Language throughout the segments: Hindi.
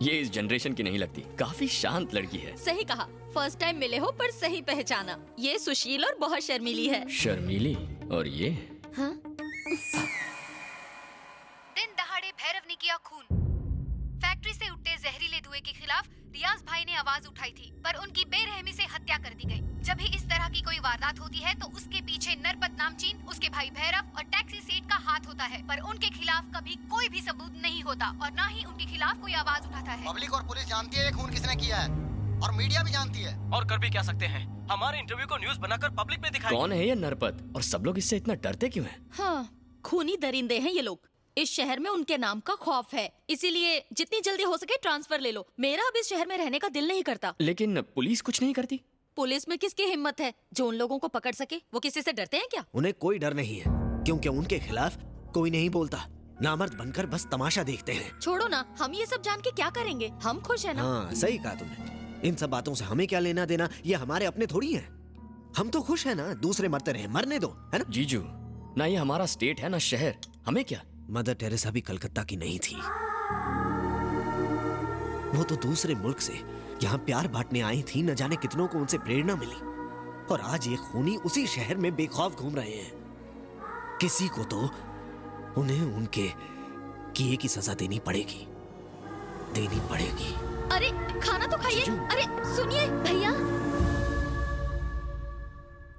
ये इस जनरेशन की नहीं लगती, काफी शांत लड़की है। सही कहा, फर्स्ट टाइम मिले हो पर सही पहचाना। ये सुशील और बहुत शर्मीली है। शर्मीली? और ये? हाँ? दिन दहाड़े भैरव ने किया खून। फैक्ट्री से उठते जहरीले धुएं के खिलाफ रियाज भाई ने आवाज उठाई थी, पर उनकी बेरहमी से हत्या कर दी गई। जब भी इस तरह की कोई वारदात होती है तो उसके पीछे नरपत नामचीन, उसके भाई भैरव और टैक्सी सेठ का हाथ होता है, पर उनके खिलाफ कभी कोई भी सबूत नहीं होता और न ही उनके खिलाफ कोई आवाज उठाता है। पब्लिक और पुलिस जानती है ये खून किसने किया है, और मीडिया भी जानती है। और कर भी क्या सकते हैं, हमारे इंटरव्यू को न्यूज बनाकर पब्लिक में दिखाएंगे। कौन है ये नरपत, और सब लोग इससे इतना डरते क्यों हैं? हाँ, खूनी दरिंदे हैं ये लोग। इस शहर में उनके नाम का खौफ है, इसीलिए जितनी जल्दी हो सके ट्रांसफर ले लो। मेरा अब इस शहर में रहने का दिल नहीं करता। लेकिन पुलिस कुछ नहीं करती? पुलिस में किसकी हिम्मत है जो उन लोगों को पकड़ सके? वो किसी से डरते हैं क्या? उन्हें कोई डर नहीं है, क्योंकि उनके खिलाफ कोई नहीं बोलता। नामर्द बनकर बस तमाशा देखते हैं। छोड़ो ना, हम ये सब जान के क्या करेंगे? हम खुश है ना। हाँ, सही कहा तुमने। इन सब बातों से हमें क्या लेना देना, ये हमारे अपने थोड़ी हैं। हम तो खुश है ना, दूसरे मरते रहे, मरने दो, है ना? जीजू, ना ये हमारा स्टेट है ना शहर, हमें क्या? मदर टेरेसा भी कलकत्ता की नहीं थी। वो तो दूसरे मुल्क से यहाँ प्यार बांटने आई थी। न जाने कितनों को उनसे प्रेरणा मिली, और आज ये खूनी उसी शहर में बेखौफ घूम रहे हैं। किसी को तो उन्हें उनके किए की सजा देनी पड़ेगी। अरे खाना तो खाइए। अरे सुनिए भैया।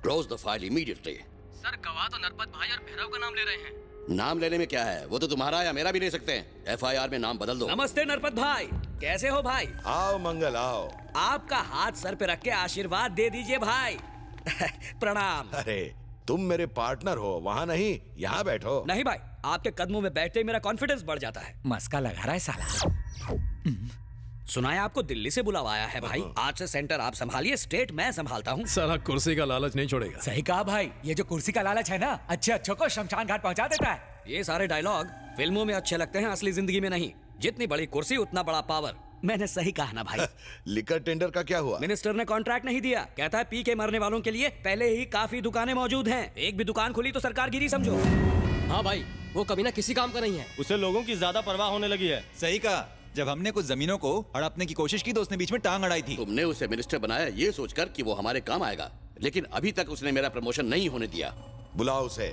Close the file immediately. Sir, गवाह तो नरपत भाई और भैरव का नाम ले रहे हैं। नाम लेने में क्या है, वो तो तुम्हारा या मेरा भी ले सकते हैं। FIR में नाम बदल दो। नमस्ते नरपत भाई, कैसे हो भाई? आओ मंगल आओ। आपका हाथ सर पे रख के आशीर्वाद दे दीजिए भाई। प्रणाम। अरे तुम मेरे पार्टनर हो, वहाँ नहीं यहाँ बैठो। नहीं भाई, आपके कदमों में बैठते ही मेरा कॉन्फिडेंस बढ़ जाता है। मस्का लगा रहा है साला। सुना है आपको दिल्ली से बुलावा आया है भाई। आज से सेंटर आप संभालिए, स्टेट मैं संभालता हूँ। साला कुर्सी का लालच नहीं छोड़ेगा। सही कहा भाई, ये जो कुर्सी का लालच है ना, अच्छे अच्छों को शमशान घाट पहुंचा देता है। ये सारे डायलॉग फिल्मों में अच्छे लगते हैं, असली जिंदगी में नहीं। जितनी बड़ी कुर्सी उतना बड़ा पावर। मैंने सही कहा ना भाई? लिकर टेंडर का क्या हुआ? मिनिस्टर ने कॉन्ट्रैक्ट नहीं दिया, कहता है पी के मरने वालों के लिए पहले ही काफी दुकानें मौजूद हैं। एक भी दुकान खुली तो सरकार गिरी समझो। हाँ भाई, वो कमीना किसी काम का नहीं है। उसे लोगों की ज्यादा परवाह होने लगी है। सही कहा, जब हमने कुछ जमीनों को हड़पने की कोशिश की तो उसने बीच में टांग अड़ाई थी। तुमने उसे मिनिस्टर बनाया ये सोचकर कि वो हमारे काम आएगा, लेकिन अभी तक उसने मेरा प्रमोशन नहीं होने दिया। बुलाओ उसे।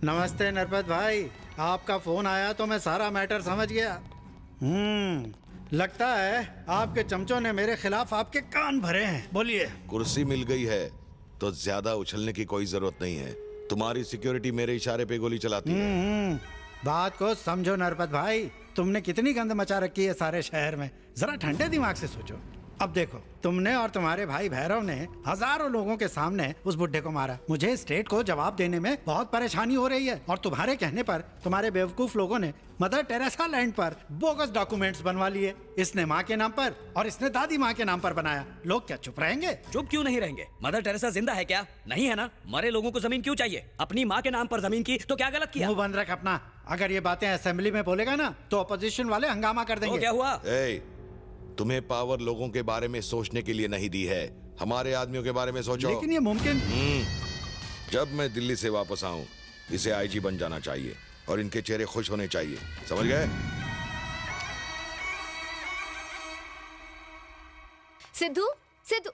नमस्ते नरपत भाई, आपका फोन आया तो मैं सारा मैटर समझ गया। लगता है आपके चमचों ने मेरे खिलाफ आपके कान भरे हैं। बोलिए। कुर्सी मिल गई है तो ज्यादा उछलने की कोई जरूरत नहीं है। तुम्हारी सिक्योरिटी मेरे इशारे पे गोली चलाती है। बात को समझो नरपत भाई, तुमने कितनी गंद मचा रखी है सारे शहर में। जरा ठंडे दिमाग से सोचो। अब देखो, तुमने और तुम्हारे भाई भैरव ने हजारों लोगों के सामने उस बुड्ढे को मारा। मुझे स्टेट को जवाब देने में बहुत परेशानी हो रही है, और तुम्हारे कहने पर तुम्हारे बेवकूफ लोगों ने मदर टेरेसा लैंड पर बोगस डॉक्यूमेंट्स बनवा लिए। इसने माँ के नाम पर और इसने दादी माँ के नाम पर बनाया। लोग क्या चुप रहेंगे? चुप क्यों नहीं रहेंगे? मदर टेरेसा जिंदा है क्या? नहीं है ना। मरे लोगों को जमीन क्यों चाहिए? अपनी माँ के नाम पर जमीन की तो क्या गलत किया? मुंह बंद रख अपना। अगर ये बातें असेंबली में बोलेगा ना तो अपोजिशन वाले हंगामा कर देंगे। तो क्या हुआ? तुम्हें पावर लोगों के बारे में सोचने के लिए नहीं दी है, हमारे आदमियों के बारे में सोचो। लेकिन ये मुमकिन। जब मैं दिल्ली से वापस आऊं, इसे IG बन जाना चाहिए और इनके चेहरे खुश होने चाहिए, समझ गए? सिद्धू सिद्धू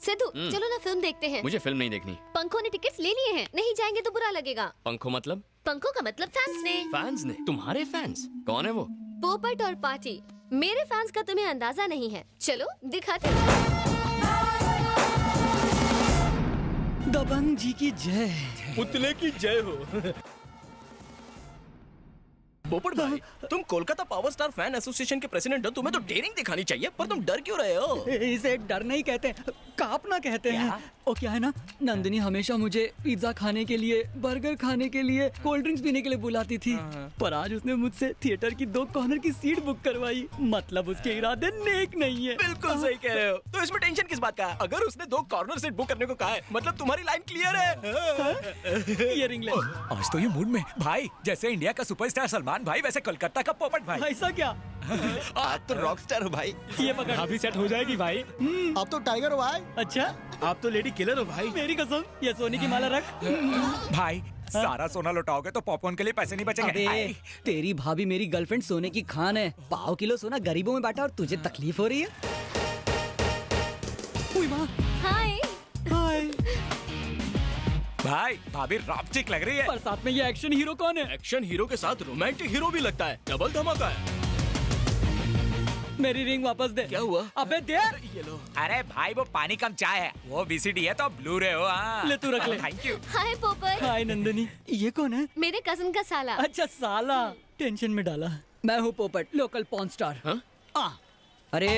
सिद्धू, चलो ना फिल्म देखते हैं। मुझे फिल्म नहीं देखनी। पंखों ने टिकट्स ले लिए हैं, नहीं जाएंगे तो बुरा लगेगा। पंखों मतलब? पंखों का मतलब फैंस ने। फैंस ने? तुम्हारे फैंस? कौन है वो? पोपट और पार्टी। मेरे फैंस का तुम्हें अंदाजा नहीं है। चलो दिखाते हैं। दबंग जी की जय। पुतले की जय हो। पोपट भाई, तुम Kolkata power star fan association के प्रेसिडेंट हो, तुम्हें तो डेयरिंग दिखानी चाहिए, पर तुम डर क्यों रहे हो? इसे डर नहीं कहते, कांपना कहते हैं। वो क्या है ना, नंदिनी हमेशा मुझे पिज्जा खाने के लिए, बर्गर खाने के लिए, कोल्ड ड्रिंक्स पीने के लिए बुलाती थी, पर आज उसने मुझसे थिएटर की 2 कॉर्नर की सीट बुक करवाई। मतलब उसके इरादे नेक नहीं है। बिल्कुल सही कह रहे हो। तो इसमें टेंशन किस बात का? अगर उसने 2 कॉर्नर सीट बुक करने को कहा है, मतलब तुम्हारी लाइन क्लियर है। ये रिंग ले। आज तो ये मूड में भाई, जैसे इंडिया का सुपरस्टार सलमान भाई, वैसे कोलकाता का पोपट भाई। ऐसा क्या? आप तो रॉकस्टार हो भाई। ये पकड़, अभी सेट हो जाएगी भाई। अब तो टाइगर हो भाई। अच्छा, आप तो लेडी किलर हो भाई। मेरी कसम, ये सोने की माला रख। भाई सारा सोना लुटाओगे तो पॉपकॉर्न के लिए पैसे नहीं बचेंगे। अबे तेरी भाभी मेरी गर्लफ्रेंड सोने की खान है। 1.5 किलो सोना गरीबों में बांटा और तुझे तकलीफ हो रही है। हाय हाय भाई भाभी रॉपचिक लग रही है। पर साथ में ये एक्शन हीरो कौन है? एक्शन हीरो के साथ रोमांटिक हीरो भी लगता है, डबल धमाका है। मेरी रिंग वापस दे। क्या हुआ? अबे दे। ये लो। अरे भाई वो पानी कम चाय है, वो VCD है तो ब्लू रे हो। ले तू रख ले। Thank you. हाय पोपट, हाय नंदिनी, ये कौन है? मेरे कजन का साला। अच्छा साला, टेंशन में डाला। मैं हूँ पोपट, लोकल पॉर्न स्टार। हाँ? अरे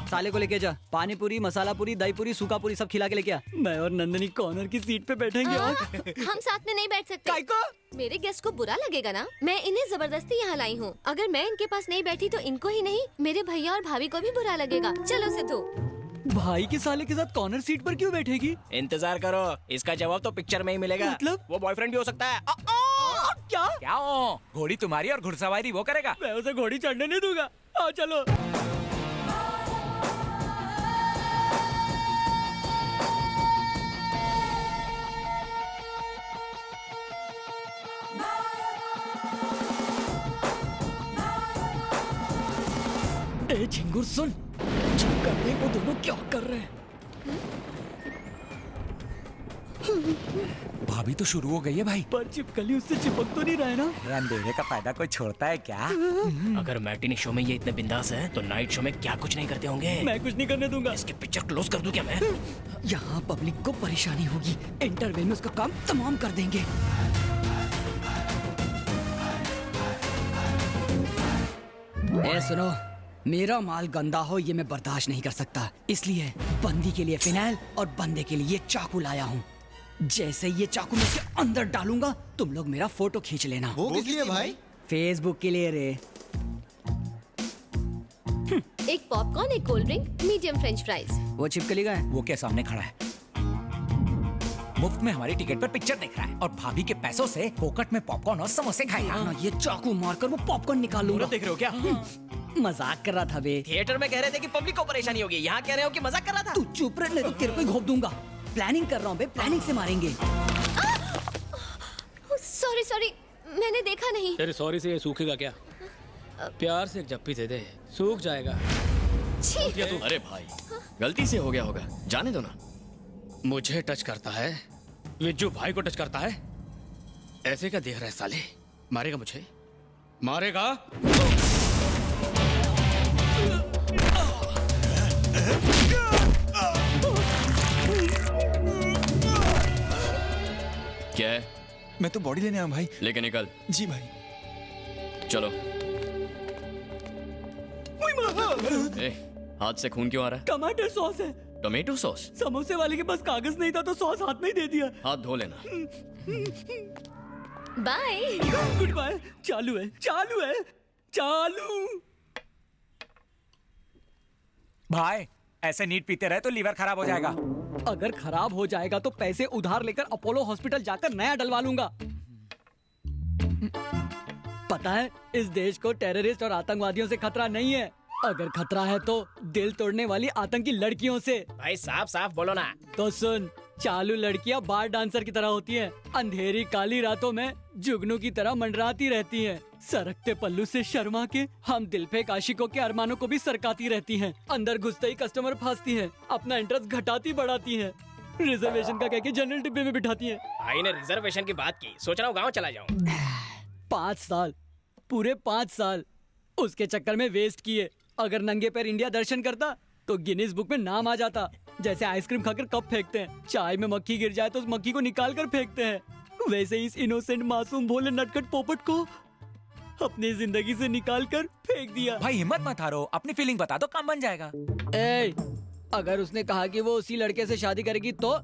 साले को लेके जा, पानी पूरी, मसाला पूरी, दही पूरी, सूखा पूरी सब खिला के लेके आ। मैं और नंदनी कॉर्नर की सीट पे बैठेंगे। और हम साथ में नहीं बैठ सकते। काय को? मेरे गेस्ट को बुरा लगेगा ना। मैं इन्हें जबरदस्ती यहाँ लाई हूँ। अगर मैं इनके पास नहीं बैठी तो इनको ही नहीं, मेरे भैया और भाभी को भी बुरा लगेगा। चलो सिद्धू। भाई के साले के साथ कॉर्नर सीट पर क्यों बैठेगी? इंतजार करो, इसका जवाब तो पिक्चर में ही मिलेगा। मतलब? वो बॉयफ्रेंड भी हो सकता है। क्या? क्या हो? घोड़ी तुम्हारी और घुड़सवारी वो करेगा। मैं उसे घोड़ी चढ़ने नहीं दूंगा। आओ चलो। ए झिंगुर सुन, चुप कर दे, वो दोनों क्या कर रहे हैं? भाभी तो शुरू हो गई है भाई। पर चिपकली उससे चिपक तो नहीं रहा है ना? अंधेरे का फायदा कोई छोड़ता है क्या? अगर मैटिनी शो में ये इतने बिंदास हैं, तो नाइट शो में क्या कुछ नहीं करते होंगे। मैं कुछ नहीं करने दूंगा। इसकी पिक्चर क्लोज कर दूं क्या मैं? यहाँ पब्लिक को परेशानी होगी, इंटरवल में उसका काम तमाम कर देंगे। ए सुनो, मेरा माल गंदा हो ये मैं बर्दाश्त नहीं कर सकता, इसलिए बंदी के लिए फिनाइल और बंदे के लिए चाकू लाया हूँ। जैसे ये चाकू मैं इसके अंदर डालूंगा, तुम लोग मेरा फोटो खींच लेना। वो किस लिए भाई? फेसबुक के लिए रे। एक पॉपकॉर्न, एक cold drink, medium French fries. वो छिपकली का है? वो क्या सामने खड़ा है, मुफ्त में हमारी टिकट पर पिक्चर देख रहा है और भाभी के पैसों से फोकट में पॉपकॉर्न और समोसे खाएगा। ना ये चाकू मारकर वो पॉपकॉर्न निकाल लूंगा। देख रहे हो क्या? मजाक कर रहा था बे। थिएटर में कह रहे थे कि पब्लिक को परेशानी होगी, यहाँ कह रहे हो कि मजाक कर रहा था। तू चुप रह, नहीं तो तेरे को ही घोप दूंगा। प्लानिंग कर रहा हूँ बे, प्लानिंग से मारेंगे। सॉरी सॉरी, मैंने देखा नहीं। तेरे सॉरी से ये सूखेगा क्या? प्यार से एक जप्पी दे दे, सूख जाएगा। अरे भाई, गलती से हो गया होगा, जाने दो ना। मुझे टच करता है, विज्जू भाई को टच करता है। ऐसे क्या देख रहा है साले? मारेगा मुझे, मारेगा। क्या है? मैं तो बॉडी लेने आया भाई। लेके निकल। जी भाई। चलो। ए, हाथ से खून क्यों आ रहा है? टमाटर सॉस है। Tomato sauce? समोसे वाले के पास कागज नहीं था तो सॉस हाथ में ही दे दिया। हाथ धो लेना। बाय। Goodbye. चालू है, चालू है, चालू। भाई ऐसे नीट पीते रहे तो लीवर खराब हो जाएगा। अगर खराब हो जाएगा तो पैसे उधार लेकर अपोलो हॉस्पिटल जाकर नया डलवा लूंगा। पता है, इस देश को टेररिस्ट और आतंकवादियों से खतरा नहीं है। अगर खतरा है तो दिल तोड़ने वाली आतंकी लड़कियों से। भाई साफ साफ बोलो ना। तो सुन, चालू लड़कियां बार डांसर की तरह होती हैं। अंधेरी काली रातों में जुगनू की तरह मंडराती रहती हैं। सरकते पल्लू से शर्मा के हम दिल पे आशिकों के अरमानों को भी सरकाती रहती हैं। अंदर घुसते ही कस्टमर फांसती हैं, अपना इंटरेस्ट घटाती बढ़ाती हैं, रिजर्वेशन का कह के जनरल डिब्बे में बिठाती हैं। भाई ने रिजर्वेशन की बात की, सोच रहा हूँ गाँव चला जाऊँ। 5 साल, पूरे 5 साल उसके चक्कर में वेस्ट किए। अगर नंगे पैर इंडिया दर्शन करता तो गिनीज बुक में नाम आ जाता। जैसे आइसक्रीम खाकर कप फेंकते हैं, चाय में मक्खी गिर जाए तो उस मक्खी को निकाल कर फेंकते हैं, वैसे ही इस इनोसेंट मासूम भोले नटखट पोपट को अपनी जिंदगी से निकाल कर फेंक दिया। भाई हिम्मत मत हारो, अपनी फीलिंग बता दो, काम बन जाएगा। ए, अगर उसने कहा कि वो उसी लड़के से शादी करेगी तो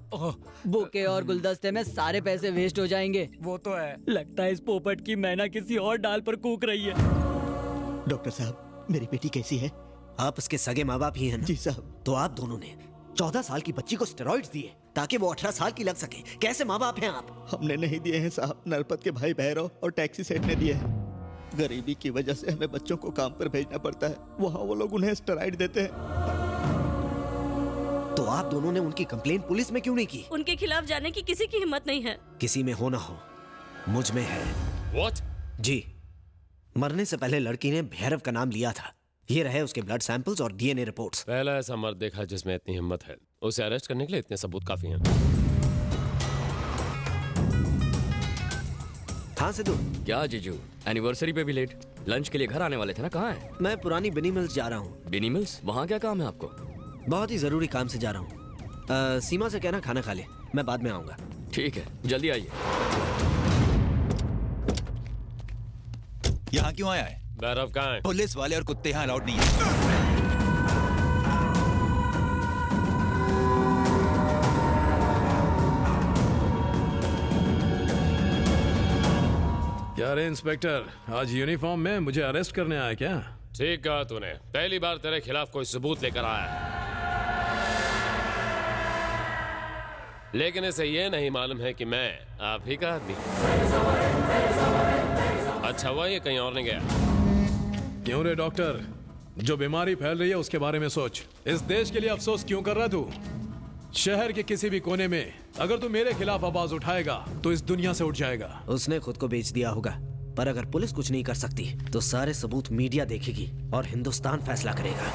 बुके और गुलदस्ते में सारे पैसे वेस्ट हो जाएंगे। वो तो है। लगता है इस पोपट की मैना किसी और डाल पर कूक रही है। डॉक्टर साहब, मेरी बेटी कैसी है? आप उसके सगे माँ बाप ही हैं ना? जी साहब। तो आप दोनों ने 14 साल की बच्ची को स्टेरॉइड्स दिए ताकि वो 18 साल की लग सके। कैसे माँ बाप हैं आप? हमने नहीं दिए हैं साहब, नरपत के भाई भैरव और टैक्सी सेठ ने दिए हैं। गरीबी की वजह से हमें बच्चों को काम पर भेजना पड़ता है, वहाँ वो लोग उन्हें स्टेरॉइड देते हैं। तो आप दोनों ने उनकी कंप्लेंट पुलिस में क्यों नहीं की? उनके खिलाफ जाने की किसी की हिम्मत नहीं है। किसी में हो ना हो, मुझ में है। What? जी, मरने से पहले लड़की ने भैरव का नाम लिया था। ये रहे उसके ब्लड सैंपल्स और डीएनए रिपोर्ट्स। पहला ऐसा मर्द देखा जिसमें इतनी हिम्मत है। उसे अरेस्ट करने के लिए इतने सबूत काफी हैं। हाँ सिद्धू। क्या जीजू, एनिवर्सरी पे भी लेट? लंच के लिए घर आने वाले थे ना, कहाँ है? मैं पुरानी बिनी मिल्स जा रहा हूँ। बिनी मिल्स? वहाँ क्या काम है आपको? बहुत ही जरूरी काम से जा रहा हूँ। सीमा से कहना खाना खा ले, मैं बाद में आऊंगा। ठीक है, जल्दी आइए। यहाँ क्यों आया है? भैरव कहाँ है? पुलिस वाले और कुत्ते यहाँ अलाउड नहीं है। क्या रे इंस्पेक्टर, आज यूनिफॉर्म में मुझे अरेस्ट करने आया क्या? ठीक कहा तूने। पहली बार तेरे खिलाफ कोई सबूत लेकर आया है, लेकिन इसे ये नहीं मालूम है कि मैं आप ही का आदमी। अच्छा हुआ ये कहीं और नहीं गया। क्यों रे डॉक्टर, जो बीमारी फैल रही है उसके बारे में सोच। इस देश के लिए अफसोस क्यों कर रहा तू? शहर के किसी भी कोने में अगर तू मेरे खिलाफ आवाज उठाएगा तो इस दुनिया से उठ जाएगा। उसने खुद को बेच दिया होगा, पर अगर पुलिस कुछ नहीं कर सकती तो सारे सबूत मीडिया देखेगी और हिंदुस्तान फैसला करेगा।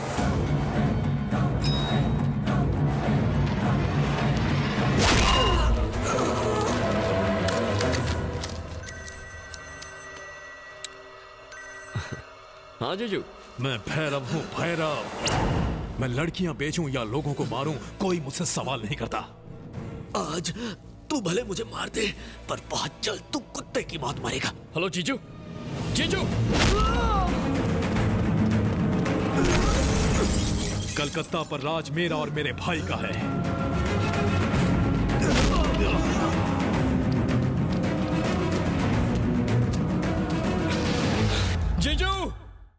हाँ जीजू। मैं भैरव हूँ, भैरव। मैं लड़कियां बेचूं या लोगों को मारूं, कोई मुझसे सवाल नहीं करता। आज तू भले मुझे मार दे, पर बहुत जल्द तू कुत्ते की मौत मरेगा। हेलो जीजू, जीजू। कलकत्ता पर राज मेरा और मेरे भाई का है। जीजू।